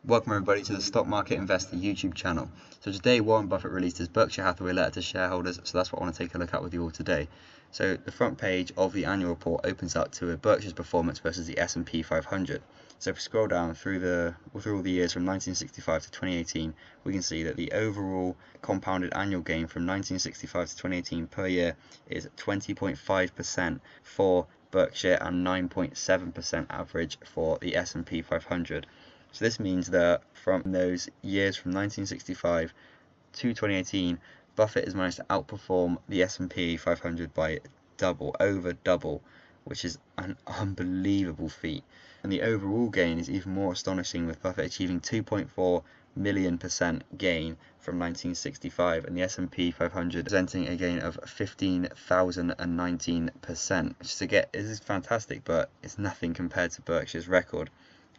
Welcome everybody to the Stock Market Investor YouTube channel. So today Warren Buffett released his Berkshire Hathaway letter to shareholders, so that's what I want to take a look at with you all today. So the front page of the annual report opens up to a Berkshire's performance versus the S&P 500. So if we scroll down through all the years from 1965 to 2018, we can see that the overall compounded annual gain from 1965 to 2018 per year is 20.5% for Berkshire and 9.7% average for the S&P 500. So this means that from those years from 1965 to 2018, Buffett has managed to outperform the S&P 500 by over double, which is an unbelievable feat. And the overall gain is even more astonishing, with Buffett achieving 2.4 million% gain from 1965 and the S&P 500 presenting a gain of 15,019%, which is fantastic, but it's nothing compared to Berkshire's record.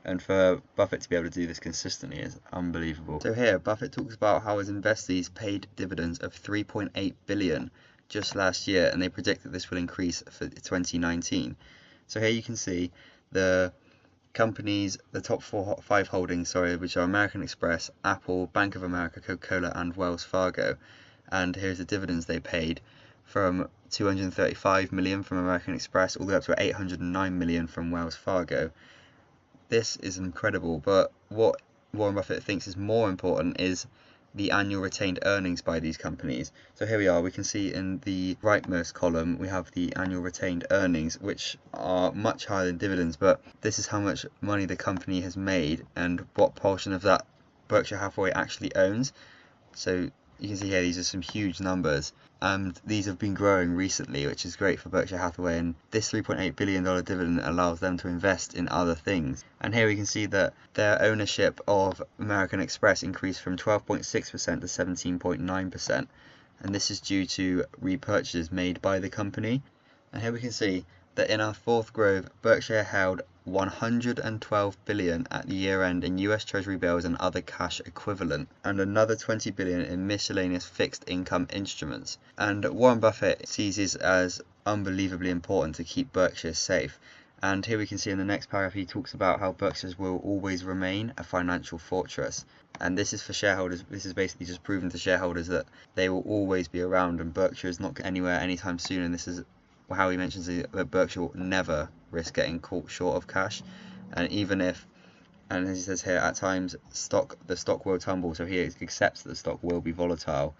And for Buffett to be able to do this consistently is unbelievable. So here, Buffett talks about how his investees paid dividends of $3.8 billion just last year, and they predict that this will increase for 2019. So here you can see the companies, the top five holdings, which are American Express, Apple, Bank of America, Coca-Cola, and Wells Fargo. And here's the dividends they paid, from $235 million from American Express all the way up to $809 million from Wells Fargo. This is incredible, but what Warren Buffett thinks is more important is the annual retained earnings by these companies. So here we are, we can see in the rightmost column we have the annual retained earnings, which are much higher than dividends, but this is how much money the company has made and what portion of that Berkshire Hathaway actually owns. So you can see here these are some huge numbers, and these have been growing recently, which is great for Berkshire Hathaway, and this $3.8 billion dividend allows them to invest in other things. And here we can see that their ownership of American Express increased from 12.6% to 17.9%, and this is due to repurchases made by the company. And here we can see that in our fourth grove, Berkshire held $112 billion at the year end in US Treasury bills and other cash equivalent, and another $20 billion in miscellaneous fixed income instruments. And Warren Buffett sees this as unbelievably important to keep Berkshire safe. And here we can see in the next paragraph he talks about how Berkshire's will always remain a financial fortress. And this is for shareholders. This is basically just proving to shareholders that they will always be around, and Berkshire is not going anywhere anytime soon. And this is how he mentions that Berkshire will never risk getting caught short of cash. And even if, and as he says here, at times the stock will tumble, so he accepts that the stock will be volatile,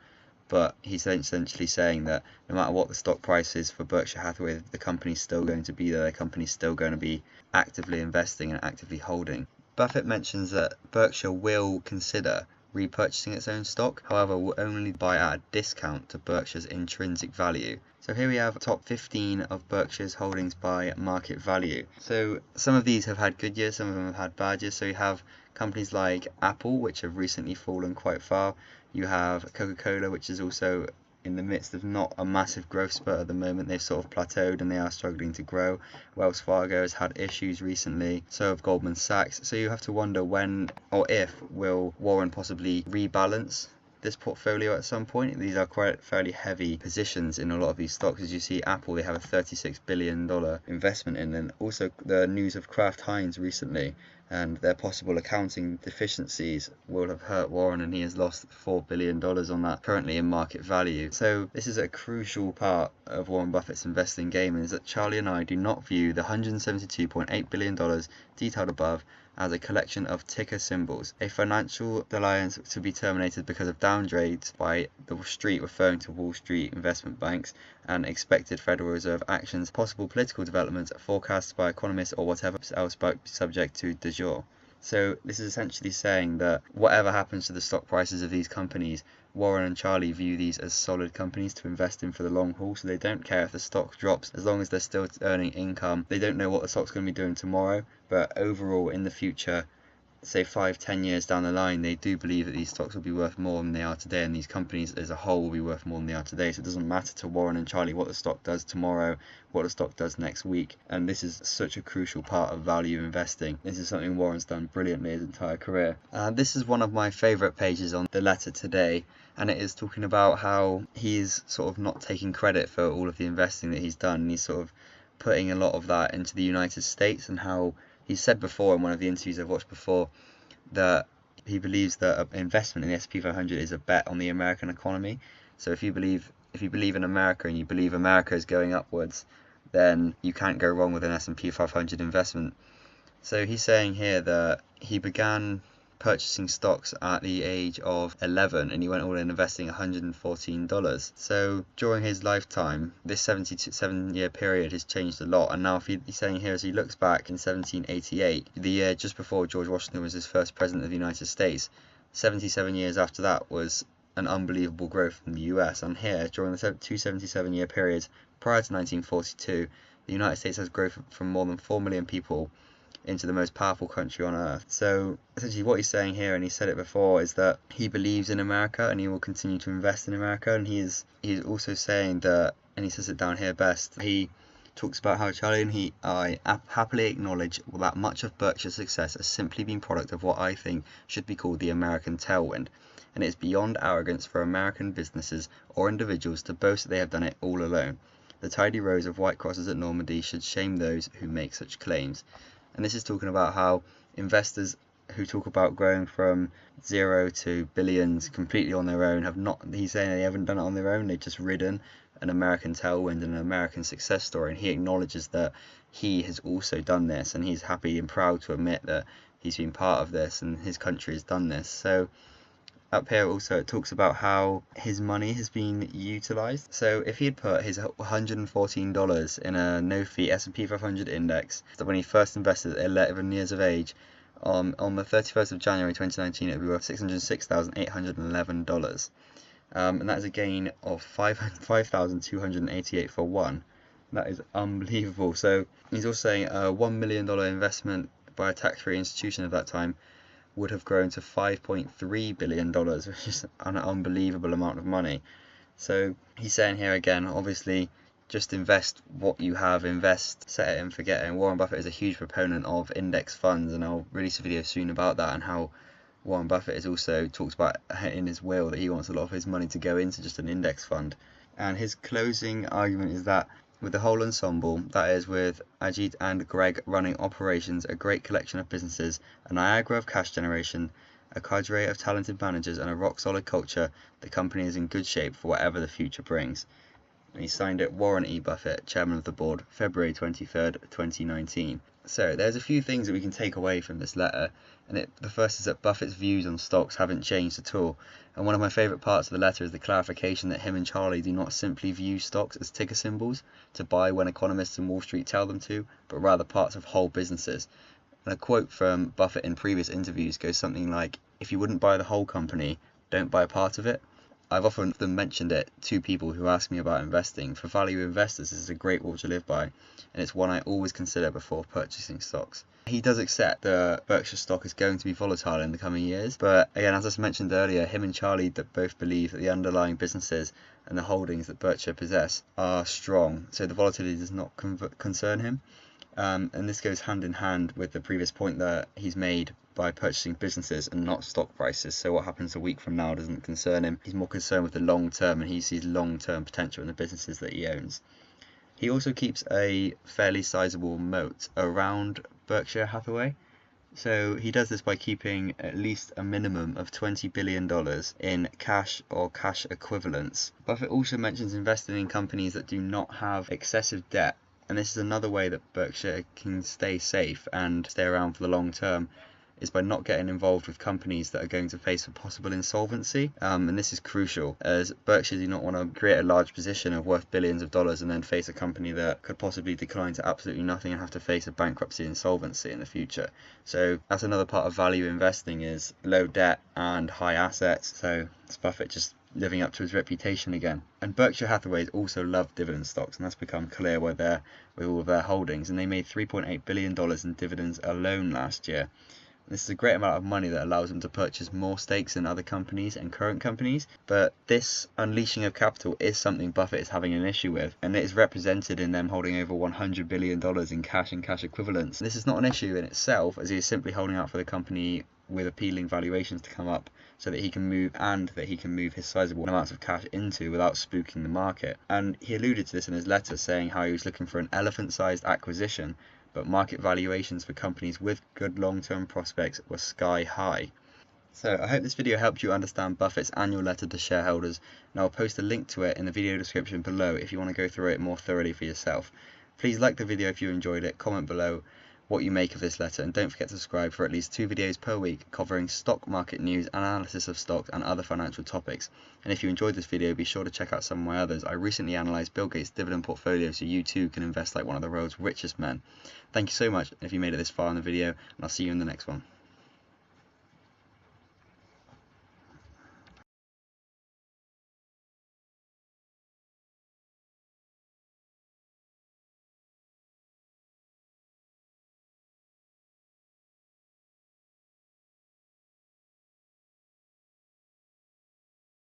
but he's essentially saying that no matter what the stock price is for Berkshire Hathaway, the company's still going to be there, the company's still going to be actively investing and actively holding. Buffett mentions that Berkshire will consider repurchasing its own stock, however will only buy at a discount to Berkshire's intrinsic value. So here we have top 15 of Berkshire's holdings by market value. So some of these have had good years, some of them have had bad years. So you have companies like Apple, which have recently fallen quite far. You have Coca-Cola, which is also in the midst of not a massive growth spurt at the moment. They've sort of plateaued and they are struggling to grow. Wells Fargo has had issues recently, so have Goldman Sachs. So you have to wonder when or if will Warren possibly rebalance this portfolio at some point. These are quite fairly heavy positions in a lot of these stocks. As you see, Apple, they have a $36 billion investment in, and also the news of Kraft Heinz recently and their possible accounting deficiencies will have hurt Warren, and he has lost $4 billion on that currently in market value. So this is a crucial part of Warren Buffett's investing game, and is that Charlie and I do not view the $172.8 billion detailed above as a collection of ticker symbols, a financial alliance to be terminated because of downgrades by the Street, referring to Wall Street investment banks, and expected Federal Reserve actions, possible political developments, forecasts by economists, or whatever else subject to de jure. So this is essentially saying that whatever happens to the stock prices of these companies, Warren and Charlie view these as solid companies to invest in for the long haul, so they don't care if the stock drops as long as they're still earning income. They don't know what the stock's going to be doing tomorrow, but overall in the future, say 5-10 years down the line, they do believe that these stocks will be worth more than they are today, and these companies as a whole will be worth more than they are today. So it doesn't matter to Warren and Charlie what the stock does tomorrow, what the stock does next week. And this is such a crucial part of value investing. This is something Warren's done brilliantly his entire career. This is one of my favourite pages on the letter today, and it is talking about how he's sort of not taking credit for all of the investing that he's done, and he's sort of putting a lot of that into the United States, and how he said before in one of the interviews I've watched before that he believes that an investment in the S&P 500 is a bet on the American economy. So if you believe in America and you believe America is going upwards, then you can't go wrong with an S&P 500 investment. So he's saying here that he began purchasing stocks at the age of 11 and he went all in investing $114. So during his lifetime, this 77-year period has changed a lot. And now he's saying here, as he looks back in 1788, the year just before George Washington was his first president of the United States, 77 years after that was an unbelievable growth in the US. And here, during the two 77-year periods prior to 1942, the United States has grown from more than 4 million people into the most powerful country on earth. So essentially what he's saying here, and he said it before, is that he believes in America and he will continue to invest in America. And he's also saying that, and he says it down here best, he talks about how Charlie and I happily acknowledge that much of Berkshire's success has simply been product of what I think should be called the American tailwind, and it is beyond arrogance for American businesses or individuals to boast that they have done it all alone. The tidy rows of white crosses at Normandy should shame those who make such claims. And this is talking about how investors who talk about growing from zero to billions completely on their own have not, he's saying they haven't done it on their own, they've just ridden an American tailwind and an American success story. And he acknowledges that he has also done this, and he's happy and proud to admit that he's been part of this and his country has done this. So up here also it talks about how his money has been utilized. So if he had put his $114 in a no-fee S&P 500 index, that when he first invested at 11 years of age, on the 31st of January 2019 it would be worth $606,811. And that is a gain of 5,288 for one. That is unbelievable. So he's also saying a $1 million investment by a tax-free institution of that time would have grown to $5.3 billion, which is an unbelievable amount of money. So he's saying here again, obviously, just invest what you have, invest, set it and forget it. And Warren Buffett is a huge proponent of index funds, and I'll release a video soon about that and how Warren Buffett has also talked about in his will that he wants a lot of his money to go into just an index fund. And his closing argument is that with the whole ensemble, that is with Ajit and Greg running operations, a great collection of businesses, a Niagara of cash generation, a cadre of talented managers and a rock-solid culture, the company is in good shape for whatever the future brings. And he signed it, Warren E. Buffett, Chairman of the Board, February 23rd, 2019. So there's a few things that we can take away from this letter, and the first is that Buffett's views on stocks haven't changed at all. And one of my favourite parts of the letter is the clarification that him and Charlie do not simply view stocks as ticker symbols to buy when economists in Wall Street tell them to, but rather parts of whole businesses. And a quote from Buffett in previous interviews goes something like, if you wouldn't buy the whole company, don't buy a part of it. I've often mentioned it to people who ask me about investing. For value investors, this is a great rule to live by, and it's one I always consider before purchasing stocks. He does accept that Berkshire stock is going to be volatile in the coming years, but again, as I mentioned earlier, him and Charlie that both believe that the underlying businesses and the holdings that Berkshire possess are strong, so the volatility does not concern him. And this goes hand in hand with the previous point that he's made by purchasing businesses and not stock prices. So what happens a week from now doesn't concern him. He's more concerned with the long term, and he sees long-term potential in the businesses that he owns. He also keeps a fairly sizable moat around Berkshire Hathaway. So he does this by keeping at least a minimum of $20 billion in cash or cash equivalents. Buffett also mentions investing in companies that do not have excessive debt. And this is another way that Berkshire can stay safe and stay around for the long term, is by not getting involved with companies that are going to face a possible insolvency. And this is crucial, as Berkshire do not want to create a large position of worth billions of dollars and then face a company that could possibly decline to absolutely nothing and have to face a bankruptcy insolvency in the future. So that's another part of value investing, is low debt and high assets. So it's Buffett just living up to his reputation again. And Berkshire Hathaway also love dividend stocks, and that's become clear with all of their holdings, and they made $3.8 billion in dividends alone last year. This is a great amount of money that allows them to purchase more stakes in other companies and current companies, but this unleashing of capital is something Buffett is having an issue with, and it is represented in them holding over $100 billion in cash and cash equivalents. This is not an issue in itself, as he is simply holding out for the company with appealing valuations to come up so that he can move his sizable amounts of cash into without spooking the market. And he alluded to this in his letter, saying how he was looking for an elephant-sized acquisition, but market valuations for companies with good long-term prospects were sky high. So I hope this video helped you understand Buffett's annual letter to shareholders, and I'll post a link to it in the video description below if you want to go through it more thoroughly for yourself. Please like the video if you enjoyed it, comment below what you make of this letter, and don't forget to subscribe for at least 2 videos per week covering stock market news, analysis of stocks and other financial topics. And if you enjoyed this video, be sure to check out some of my others. I recently analysed Bill Gates' dividend portfolio so you too can invest like one of the world's richest men. Thank you so much if you made it this far in the video, and I'll see you in the next one.